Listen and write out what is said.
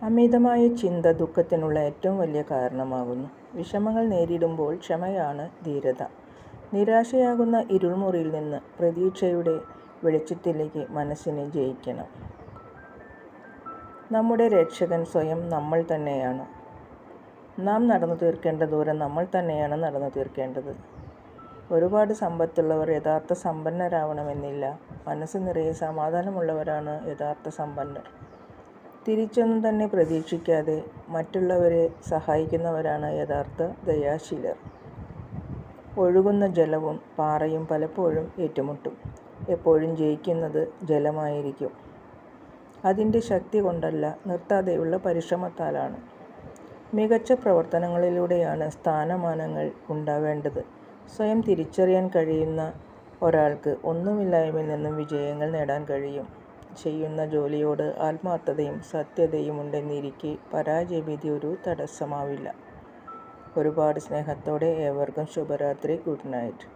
അമിതമായ ചിന്ത ദുഃഖത്തിനുള്ള ഏറ്റവും വലിയ കാരണമാകുന്നു. വിഷമങ്ങൾ നേരിടുമ്പോൾ ക്ഷമയാണ് ധീരത. നിരാശയാകുന്ന ഇരുൾമുറിയിൽ നിന്ന് പ്രതീക്ഷയുടെ വെളിച്ചത്തിലേക്ക് മനസ്സിനെ ജയിക്കണം. നമ്മുടെ രക്ഷകൻ സ്വയം നമ്മൾ തന്നെയാണ്. നാം നടന്നു തീർക്കേണ്ട ദൂരം നമ്മൾ തന്നെയാണ് നടന്നു തീർക്കേണ്ടത്. ഒരുപാട് സമ്പത്തുള്ളവർ യഥാർത്ഥ സമ്പന്നരാവണമെന്നില്ല. മനസ്സ് നിറയെ സമാധാനമുള്ളവരാണ് യഥാർത്ഥ സമ്പന്നർ. തിരിച്ചൊന്നും തന്നെ പ്രതീക്ഷിക്കാതെ മറ്റുള്ളവരെ സഹായിക്കുന്നവരാണ് യഥാർത്ഥ ദയാശീലർ. ഒഴുകുന്ന ജലവും പാറയും പലപ്പോഴും ഏറ്റുമുട്ടും. എപ്പോഴും ജയിക്കുന്നത് ജലമായിരിക്കും. അതിൻ്റെ ശക്തി കൊണ്ടല്ല, നിർത്താതെയുള്ള പരിശ്രമത്താലാണ്. മികച്ച പ്രവർത്തനങ്ങളിലൂടെയാണ് സ്ഥാനമാനങ്ങൾ ഉണ്ടാവേണ്ടത്. സ്വയം തിരിച്ചറിയാൻ കഴിയുന്ന ഒരാൾക്ക് ഒന്നുമില്ലായ്മയിൽ നിന്നും വിജയങ്ങൾ നേടാൻ കഴിയും. ചെയ്യുന്ന ജോലിയോട് ആത്മാർത്ഥതയും സത്യതയും ഉണ്ടെന്നിരിക്കെ പരാജയഭീതി ഒരു തടസ്സമാവില്ല. ഒരുപാട് സ്നേഹത്തോടെ ഏവർക്കും ശുഭരാത്രി. Good night.